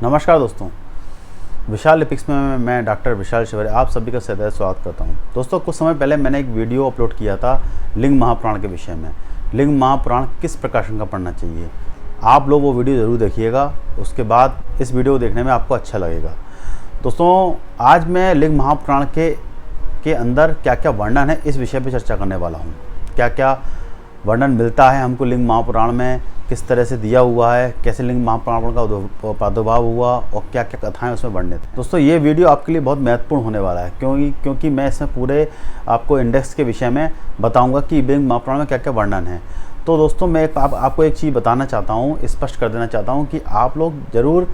नमस्कार दोस्तों, विशाल लिपिक्स में मैं डॉक्टर विशाल शिवरे आप सभी का सदैव स्वागत करता हूं। दोस्तों, कुछ समय पहले मैंने एक वीडियो अपलोड किया था लिंग महापुराण के विषय में। लिंग महापुराण किस प्रकाशन का पढ़ना चाहिए, आप लोग वो वीडियो ज़रूर देखिएगा। उसके बाद इस वीडियो को देखने में आपको अच्छा लगेगा। दोस्तों, आज मैं लिंग महापुराण के अंदर क्या क्या वर्णन है इस विषय पर चर्चा करने वाला हूँ। क्या क्या वर्णन मिलता है हमको लिंग महापुराण में, किस तरह से दिया हुआ है, कैसे लिंग महापुराण का प्रादुर्भाव हुआ और क्या क्या कथाएं उसमें वर्णित हैं। दोस्तों, ये वीडियो आपके लिए बहुत महत्वपूर्ण होने वाला है क्योंकि मैं इसमें पूरे आपको इंडेक्स के विषय में बताऊंगा कि लिंग महापुराण में क्या क्या वर्णन है। तो दोस्तों, मैं आपको एक चीज़ बताना चाहता हूँ, स्पष्ट कर देना चाहता हूँ कि आप लोग ज़रूर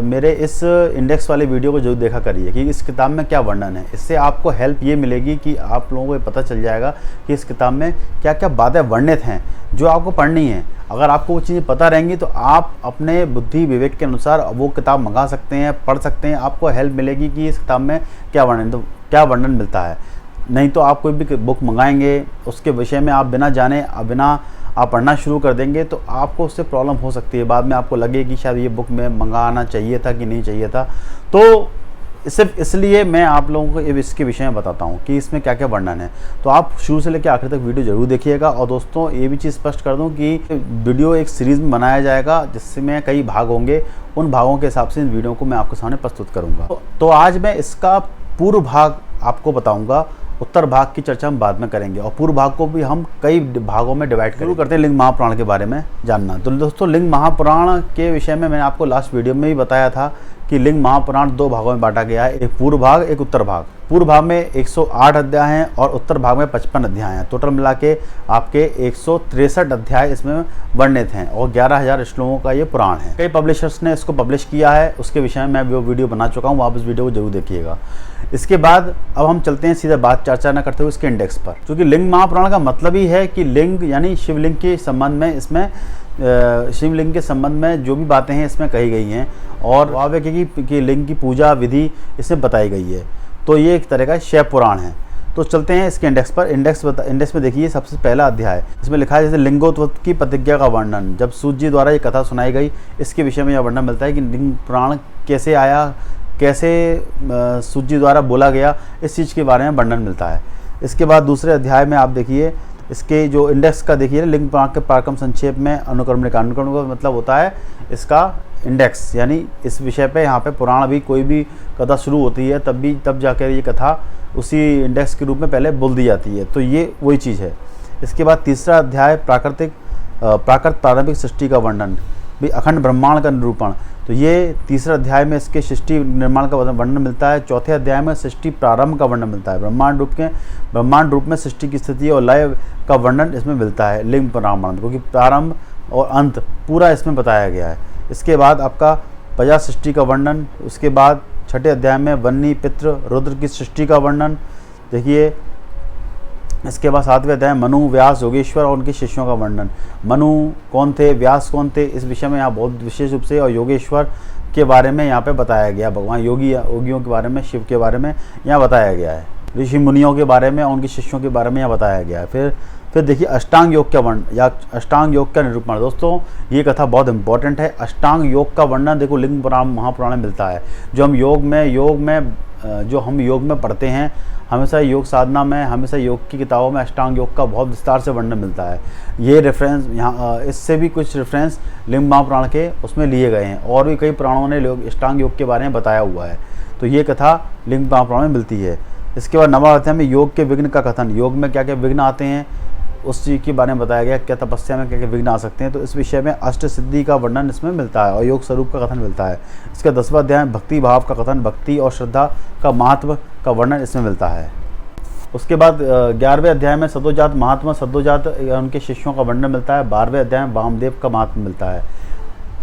मेरे इस इंडेक्स वाले वीडियो को जरूर देखा करिए कि इस किताब में क्या वर्णन है। इससे आपको हेल्प ये मिलेगी कि आप लोगों को पता चल जाएगा कि इस किताब में क्या क्या बातें वर्णित हैं जो आपको पढ़नी है। अगर आपको वो चीज़ें पता रहेंगी तो आप अपने बुद्धि विवेक के अनुसार वो किताब मंगा सकते हैं, पढ़ सकते हैं। आपको हेल्प मिलेगी कि इस किताब में क्या वर्णन मिलता है। नहीं तो आप कोई भी बुक मंगाएंगे, उसके विषय में आप बिना जाने बिना आप पढ़ना शुरू कर देंगे तो आपको उससे प्रॉब्लम हो सकती है। बाद में आपको लगे कि शायद ये बुक में मंगाना चाहिए था कि नहीं चाहिए था। तो सिर्फ इसलिए मैं आप लोगों को इसके विषय में बताता हूँ कि इसमें क्या क्या वर्णन है। तो आप शुरू से लेकर आखिर तक वीडियो जरूर देखिएगा। और दोस्तों, ये भी चीज़ स्पष्ट कर दूँ कि वीडियो एक सीरीज़ में बनाया जाएगा जिसमें कई भाग होंगे। उन भागों के हिसाब से इन वीडियो को मैं आपके सामने प्रस्तुत करूँगा। तो आज मैं इसका पूर्व भाग आपको बताऊँगा, उत्तर भाग की चर्चा हम बाद में करेंगे और पूर्व भाग को भी हम कई भागों में डिवाइड शुरू करते हैं लिंग महापुराण के बारे में जानना। तो दोस्तों, लिंग महापुराण के विषय में मैंने आपको लास्ट वीडियो में ही बताया था कि लिंग महापुराण दो भागों में बांटा गया है, एक पूर्व भाग, एक उत्तर भाग। पूर्व भाग में 108 अध्याय हैं और उत्तर भाग में 55 अध्याय हैं। टोटल मिला के आपके 163 अध्याय इसमें वर्णित हैं और 11,000 श्लोकों का ये पुराण है। कई पब्लिशर्स ने इसको पब्लिश किया है, उसके विषय में मैं वो वीडियो बना चुका हूँ, आप उस वीडियो को जरूर देखिएगा। इसके बाद अब हम चलते हैं सीधे बात चर्चा न करते हुए इसके इंडेक्स पर, क्योंकि लिंग महापुराण का मतलब ही है कि लिंग यानी शिवलिंग के संबंध में, इसमें शिवलिंग के संबंध में जो भी बातें हैं इसमें कही गई हैं और वावे की लिंग की पूजा विधि इसमें बताई गई है। तो ये एक तरह का शैव पुराण है। तो चलते हैं इसके इंडेक्स पर। इंडेक्स में देखिए, सबसे पहला अध्याय इसमें लिखा है जैसे लिंगोत्पत्ति की प्रतिज्ञा का वर्णन। जब सूत जी द्वारा ये कथा सुनाई गई, इसके विषय में यह वर्णन मिलता है कि लिंग पुराण कैसे आया, कैसे सूत जी द्वारा बोला गया, इस चीज़ के बारे में वर्णन मिलता है। इसके बाद दूसरे अध्याय में आप देखिए, इसके जो इंडेक्स का देखिए, लिंग पुराण के पराक्रम संक्षेप में अनुक्रमणिक का मतलब होता है इसका इंडेक्स, यानी इस विषय पे यहाँ पे पुराण भी कोई भी कथा शुरू होती है तब जाकर ये कथा उसी इंडेक्स के रूप में पहले बोल दी जाती है। तो ये वही चीज़ है। इसके बाद तीसरा अध्याय प्राकृत प्रारंभिक सृष्टि का वर्णन, भी अखंड ब्रह्मांड का निरूपण। तो ये तीसरा अध्याय में इसके सृष्टि निर्माण का वर्णन मिलता है। चौथे अध्याय में सृष्टि प्रारंभ का वर्णन मिलता है। ब्रह्मांड रूप में सृष्टि की स्थिति और लय का वर्णन इसमें मिलता है लिंग पुराण, क्योंकि प्रारंभ और अंत पूरा इसमें बताया गया है। इसके बाद आपका प्रजा सृष्टि का वर्णन। उसके बाद छठे अध्याय में वन्नी पितृ रुद्र की सृष्टि का वर्णन देखिए। इसके बाद सातवें अध्याय मनु व्यास योगेश्वर और उनके शिष्यों का वर्णन। मनु कौन थे, व्यास कौन थे, इस विषय में यहाँ बहुत विशेष रूप से, और योगेश्वर के बारे में यहाँ पे बताया गया। भगवान योगियों के बारे में, शिव के बारे में यहाँ बताया गया है। ऋषि मुनियों के बारे में और उनके शिष्यों के बारे में यहाँ बताया गया है। फिर देखिए अष्टांग योग का वर्णन या अष्टांग योग का निरूपण। दोस्तों, ये कथा बहुत इंपॉर्टेंट है। अष्टांग योग का वर्णन देखो लिंग महापुराण में मिलता है। जो हम योग में पढ़ते हैं, हमेशा योग साधना में, हमेशा योग की किताबों में अष्टांग योग का बहुत विस्तार से वर्णन मिलता है। ये रेफरेंस यहाँ, इससे भी कुछ रेफरेंस लिंग महापुराण के उसमें लिए गए हैं और भी कई पुराणों ने अष्टांग योग के बारे में बताया हुआ है। तो ये कथा लिंग महापुराण में मिलती है। इसके बाद नवा अध्याय में योग के विघ्न का कथन, योग में क्या क्या विघ्न आते हैं उस चीज़ के बारे में बताया गया, क्या तपस्या में क्या क्या विघ्न आ सकते हैं। तो इस विषय में अष्ट सिद्धि का वर्णन इसमें मिलता है और योग स्वरूप का कथन मिलता है। इसका 10वां अध्याय भक्ति भाव का कथन, भक्ति और श्रद्धा का महत्व का वर्णन इसमें मिलता है। उसके बाद 11वें अध्याय में सद्योजात महात्मा, सद्योजात उनके शिष्यों का वर्णन मिलता है। 12वें अध्याय में वामदेव का महात्मा मिलता है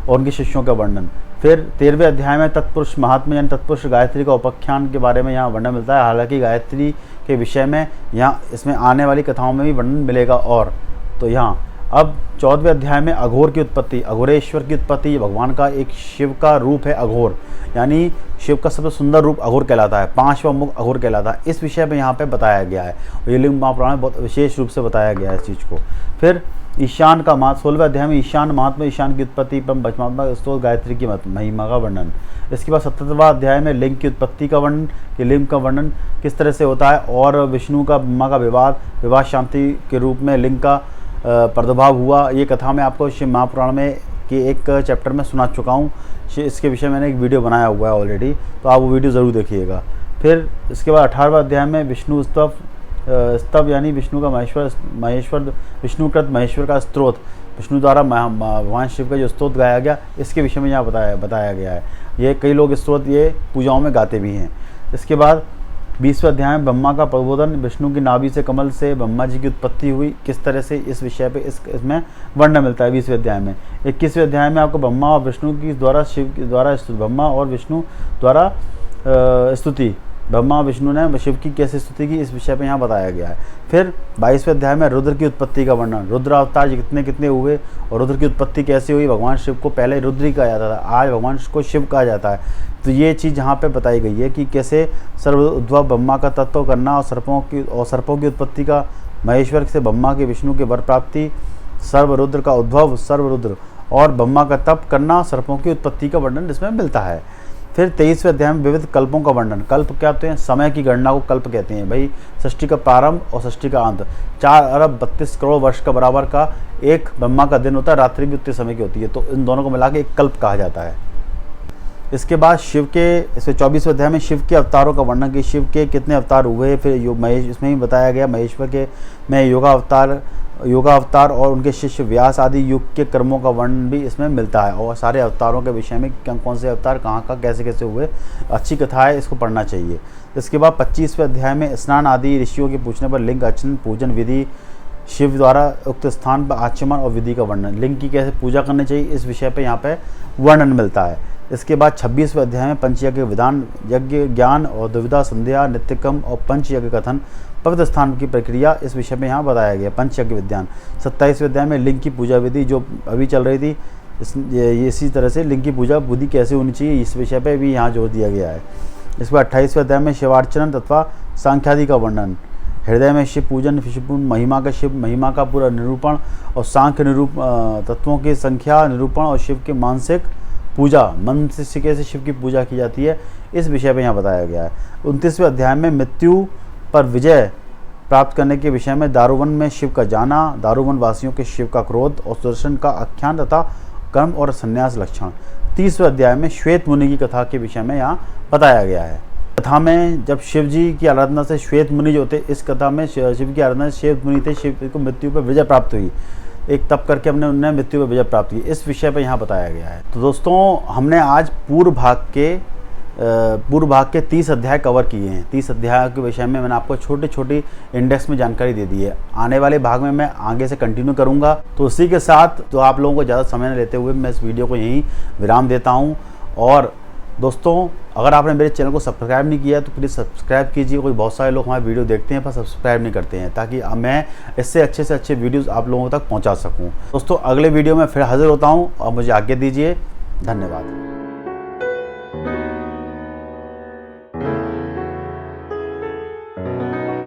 और उनके शिष्यों का वर्णन। फिर 13वें अध्याय में तत्पुरुष महात्मा यानी तत्पुरुष गायत्री का उपाख्यान के बारे में यहाँ वर्णन मिलता है। हालांकि गायत्री के विषय में यहाँ इसमें आने वाली कथाओं में भी वर्णन मिलेगा। और तो यहाँ अब 14वें अध्याय में अघोर की उत्पत्ति, अघोरेश्वर की उत्पत्ति, भगवान का एक शिव का रूप है अघोर, यानी शिव का सबसे सुंदर रूप अघोर कहलाता है, 5वां मुख अघोर कहलाता है। इस विषय में यहाँ पे बताया गया है और ये लिंग महापुराण में बहुत विशेष रूप से बताया गया है इस चीज़ को। फिर ईशान का महत्व, 16वें अध्याय में ईशान महात्मा, ईशान की उत्पत्ति एवं पंचमात्मा स्तोत्र गायत्री की महिमा का वर्णन। इसके बाद 17वां अध्याय में लिंग की उत्पत्ति का वर्णन, कि लिंग का वर्णन किस तरह से होता है, और विष्णु का ब्रह्मा का विवाह शांति के रूप में लिंग का प्रादुर्भाव हुआ। ये कथा मैं आपको शिव महापुराण में कि एक चैप्टर में सुना चुका हूँ। इसके विषय में मैंने एक वीडियो बनाया हुआ है ऑलरेडी, तो आप वो वीडियो ज़रूर देखिएगा। फिर इसके बाद 18वां अध्याय में विष्णु स्तव यानी विष्णु का महेश्वर विष्णुकृत महेश्वर का स्तोत्र, विष्णु द्वारा भगवान शिव का जो स्तोत्र गाया गया, इसके विषय में यहाँ बताया गया है। ये कई लोग स्तोत्र ये पूजाओं में गाते भी हैं। इसके बाद 20वें अध्याय में ब्रह्मा का प्रबोधन, विष्णु की नाभि से कमल से ब्रह्मा जी की उत्पत्ति हुई, किस तरह से इस विषय पे इसमें वर्णन मिलता है 20वें अध्याय में। 21वें अध्याय में आपको ब्रह्मा और विष्णु की द्वारा ब्रह्मा और विष्णु द्वारा स्तुति, ब्रह्मा विष्णु ने शिव की कैसे स्तुति की, इस विषय पे यहाँ बताया गया है। फिर 22वें अध्याय में रुद्र की उत्पत्ति का वर्णन, रुद्र अवतार कितने हुए और रुद्र की उत्पत्ति कैसे हुई। भगवान शिव को पहले रुद्र ही कहा जाता था, आज भगवान को शिव कहा जाता है। तो ये चीज़ यहाँ पे बताई गई है कि कैसे सर्वोद्भव ब्रह्मा का तत्व करना और सर्पों की उत्पत्ति का, महेश्वर से ब्रह्मा के विष्णु के वर प्राप्ति, सर्वरुद्र का उद्भव, सर्वरुद्र और ब्रह्मा का तप करना, सर्पों की उत्पत्ति का वर्णन इसमें मिलता है। फिर 23वें अध्याय में विविध कल्पों का वर्णन, कल्प क्या होते हैं, समय की गणना को कल्प कहते हैं भाई। सृष्टि का प्रारंभ और सृष्टि का अंत 4 अरब 32 करोड़ वर्ष का बराबर का एक ब्रह्मा का दिन होता है, रात्रि भी उतने समय की होती है, तो इन दोनों को मिला के एक कल्प कहा जाता है। इसके बाद शिव के 24वें अध्याय में शिव के अवतारों का वर्णन, कि शिव के कितने अवतार हुए। फिर इसमें ही बताया गया महेश्वर के में योगा अवतार और उनके शिष्य व्यास आदि युग के कर्मों का वर्णन भी इसमें मिलता है, और सारे अवतारों के विषय में कौन से अवतार कहाँ कैसे हुए, अच्छी कथा है, इसको पढ़ना चाहिए। इसके बाद 25वें अध्याय में स्नान आदि ऋषियों के पूछने पर लिंग अर्चन पूजन विधि, शिव द्वारा उक्त स्थान पर आचमन और विधि का वर्णन, लिंग की कैसे पूजा करनी चाहिए, इस विषय पर यहाँ पे वर्णन मिलता है। इसके बाद 26वें अध्याय में पंचयज्ञ विधान, यज्ञ ज्ञान और दुविधा संध्या नित्यकम और पंचयज्ञ कथन, पवित्र स्थान की प्रक्रिया, इस विषय में यहाँ बताया गया पंचयज्ञ विज्ञान। 27वें अध्याय में लिंग की पूजा विधि जो अभी चल रही थी, इसी तरह से लिंग की पूजा विधि कैसे होनी चाहिए, इस विषय पर भी यहाँ जोर दिया गया है। इसके बाद 28वें अध्याय में शिवार्चन तथा सांख्यादि का वर्णन, हृदय में शिव पूजन, शिव महिमा का पूरा निरूपण और सांख्य तत्वों की संख्या निरूपण और शिव के मानसिक पूजा, मन से कैसे शिव की पूजा की जाती है, इस विषय पर यहाँ बताया गया है। 29वें अध्याय में मृत्यु पर विजय प्राप्त करने के विषय में दारुवन में शिव का जाना, दारुवन वासियों के शिव का क्रोध और सुदर्शन का आख्यान तथा कर्म और संन्यास लक्षण। 30वें अध्याय में श्वेत मुनि की कथा के विषय में यहाँ बताया गया है। कथा में जब शिव जी की आराधना से श्वेत मुनि जो थे, इस कथा में शिव की आराधना से श्वेत मुनि थे, शिव को मृत्यु पर विजय प्राप्त हुई, एक तप करके उन्होंने मृत्यु पर विजय प्राप्त की, इस विषय पर यहाँ बताया गया है। तो दोस्तों हमने आज पूर्व भाग के 30 अध्याय कवर किए हैं। 30 अध्याय के विषय में मैंने आपको छोटी इंडेक्स में जानकारी दे दी है। आने वाले भाग में मैं आगे से कंटिन्यू करूंगा। तो उसी के साथ तो आप लोगों को ज़्यादा समय न लेते हुए मैं इस वीडियो को यहीं विराम देता हूं। और दोस्तों अगर आपने मेरे चैनल को सब्सक्राइब नहीं किया तो प्लीज़ सब्सक्राइब कीजिए। कोई बहुत सारे लोग हमारे वीडियो देखते हैं पर सब्सक्राइब नहीं करते हैं, ताकि मैं इससे अच्छे से अच्छे वीडियोज़ आप लोगों तक पहुँचा सकूँ। दोस्तों अगले वीडियो में फिर हाजिर होता हूँ और मुझे आज्ञा दीजिए। धन्यवाद।